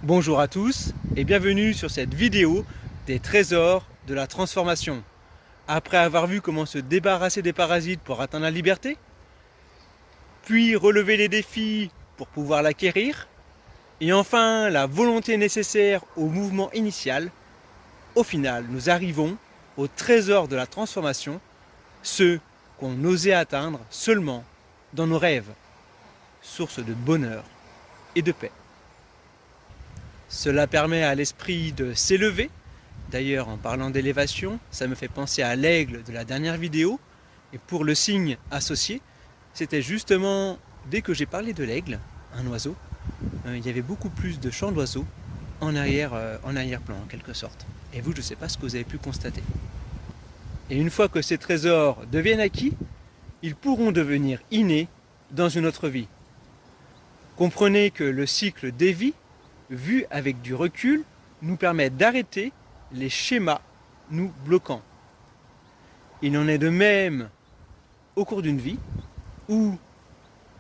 Bonjour à tous et bienvenue sur cette vidéo des trésors de la transformation. Après avoir vu comment se débarrasser des parasites pour atteindre la liberté, puis relever les défis pour pouvoir l'acquérir, et enfin la volonté nécessaire au mouvement initial, au final nous arrivons au trésor de la transformation, ceux qu'on osait atteindre seulement dans nos rêves, source de bonheur et de paix. Cela permet à l'esprit de s'élever. D'ailleurs, en parlant d'élévation, ça me fait penser à l'aigle de la dernière vidéo. Et pour le signe associé, c'était justement, dès que j'ai parlé de l'aigle, un oiseau, il y avait beaucoup plus de chants d'oiseaux en arrière-plan en quelque sorte. Et vous, je ne sais pas ce que vous avez pu constater. Et une fois que ces trésors deviennent acquis, ils pourront devenir innés dans une autre vie. Comprenez que le cycle des vies, vu avec du recul, nous permet d'arrêter les schémas nous bloquant. Il en est de même au cours d'une vie où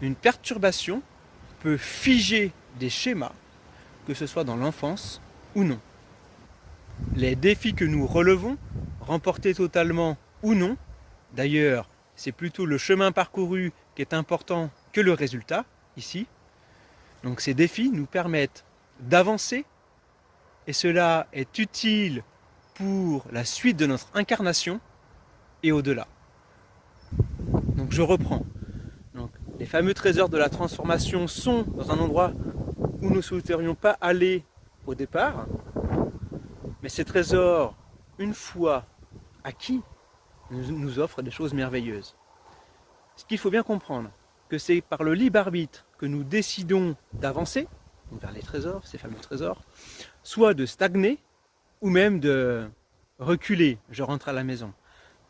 une perturbation peut figer des schémas, que ce soit dans l'enfance ou non. Les défis que nous relevons, remportés totalement ou non, d'ailleurs c'est plutôt le chemin parcouru qui est important que le résultat, ici. Donc ces défis nous permettent d'avancer et cela est utile pour la suite de notre incarnation et au-delà. Donc je reprends. Donc, les fameux trésors de la transformation sont dans un endroit où nous ne souhaiterions pas aller au départ, mais ces trésors, une fois acquis, nous offrent des choses merveilleuses. Ce qu'il faut bien comprendre, que c'est par le libre arbitre que nous décidons d'avancer vers les trésors, ces fameux trésors, soit de stagner ou même de reculer, je rentre à la maison.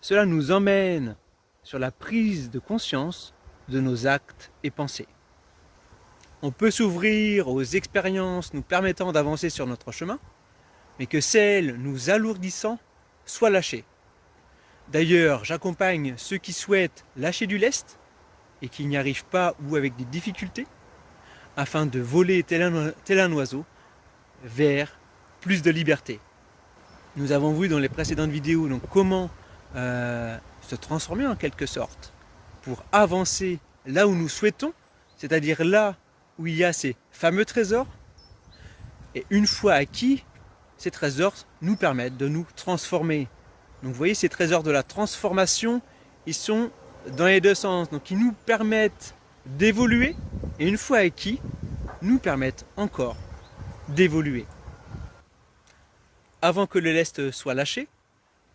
Cela nous emmène sur la prise de conscience de nos actes et pensées. On peut s'ouvrir aux expériences nous permettant d'avancer sur notre chemin, mais que celles nous alourdissant soient lâchées. D'ailleurs, j'accompagne ceux qui souhaitent lâcher du lest et qui n'y arrivent pas ou avec des difficultés, afin de voler tel un oiseau vers plus de liberté. Nous avons vu dans les précédentes vidéos donc, comment se transformer en quelque sorte pour avancer là où nous souhaitons, c'est-à-dire là où il y a ces fameux trésors. Et une fois acquis, ces trésors nous permettent de nous transformer. Donc vous voyez, ces trésors de la transformation, ils sont dans les deux sens. Donc ils nous permettent d'évoluer et une fois acquis, nous permettent encore d'évoluer. Avant que le lest soit lâché,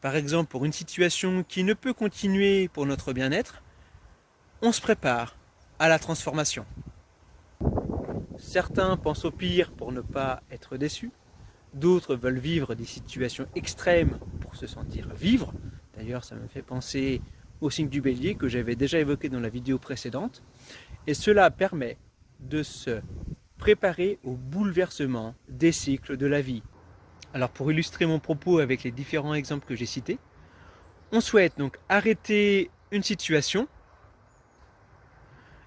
par exemple pour une situation qui ne peut continuer pour notre bien-être, on se prépare à la transformation. Certains pensent au pire pour ne pas être déçus, d'autres veulent vivre des situations extrêmes pour se sentir vivre. D'ailleurs, ça me fait penser au signe du bélier que j'avais déjà évoqué dans la vidéo précédente. Et cela permet de se préparer au bouleversement des cycles de la vie. Alors pour illustrer mon propos avec les différents exemples que j'ai cités, on souhaite donc arrêter une situation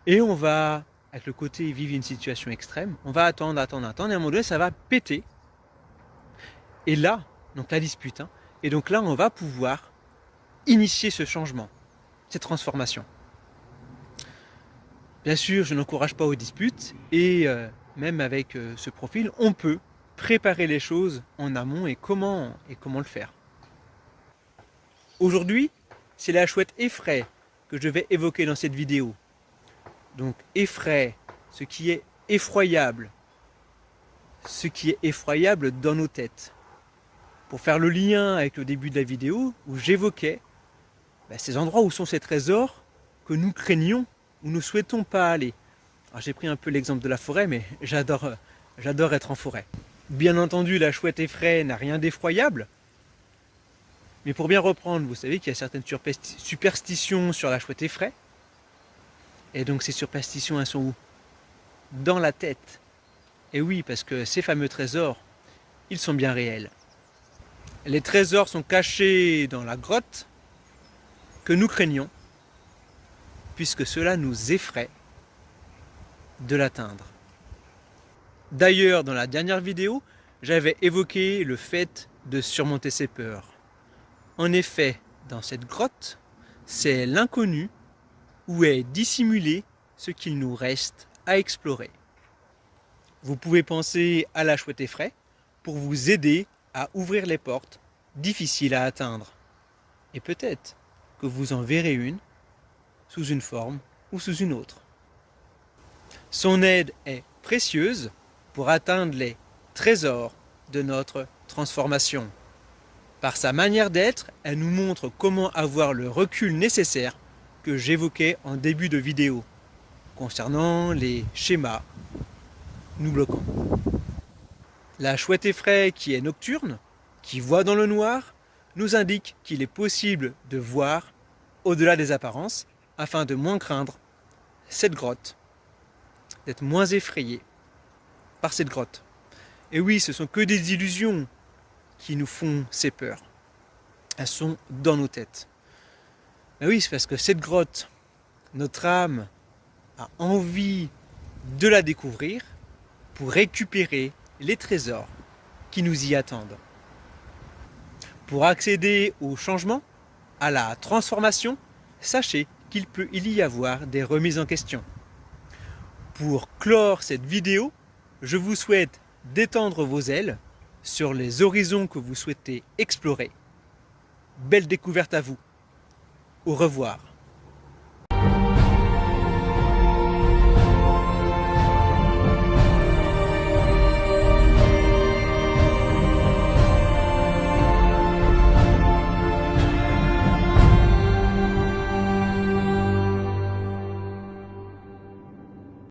et on va, avec le côté vivre une situation extrême, on va attendre, et à un moment donné ça va péter. Et là, donc la dispute, et donc là on va pouvoir initier ce changement, cette transformation. Bien sûr, je n'encourage pas aux disputes et même avec ce profil, on peut préparer les choses en amont et comment le faire. Aujourd'hui, c'est la chouette effraie que je vais évoquer dans cette vidéo. Donc effraie, ce qui est effroyable dans nos têtes. Pour faire le lien avec le début de la vidéo où j'évoquais ces endroits où sont ces trésors que nous craignons, où nous ne souhaitons pas aller. Alors j'ai pris un peu l'exemple de la forêt, mais j'adore être en forêt. Bien entendu, la chouette effraie n'a rien d'effroyable. Mais pour bien reprendre, vous savez qu'il y a certaines superstitions sur la chouette effraie. Et donc ces superstitions, elles sont où? Dans la tête. Et oui, parce que ces fameux trésors, ils sont bien réels. Les trésors sont cachés dans la grotte que nous craignons, puisque cela nous effraie de l'atteindre. D'ailleurs, dans la dernière vidéo, j'avais évoqué le fait de surmonter ses peurs. En effet, dans cette grotte, c'est l'inconnu où est dissimulé ce qu'il nous reste à explorer. Vous pouvez penser à la chouette effraie pour vous aider à ouvrir les portes difficiles à atteindre. Et peut-être que vous en verrez une sous une forme ou sous une autre. Son aide est précieuse pour atteindre les trésors de notre transformation. Par sa manière d'être, elle nous montre comment avoir le recul nécessaire que j'évoquais en début de vidéo, concernant les schémas nous bloquant. La chouette effraie qui est nocturne, qui voit dans le noir, nous indique qu'il est possible de voir au-delà des apparences afin de moins craindre cette grotte, d'être moins effrayé par cette grotte. Et oui, ce sont que des illusions qui nous font ces peurs. Elles sont dans nos têtes. Mais oui, c'est parce que cette grotte, notre âme a envie de la découvrir pour récupérer les trésors qui nous y attendent. Pour accéder au changement, à la transformation, sachez qu'il peut y avoir des remises en question. Pour clore cette vidéo, je vous souhaite d'étendre vos ailes sur les horizons que vous souhaitez explorer. Belle découverte à vous. Au revoir.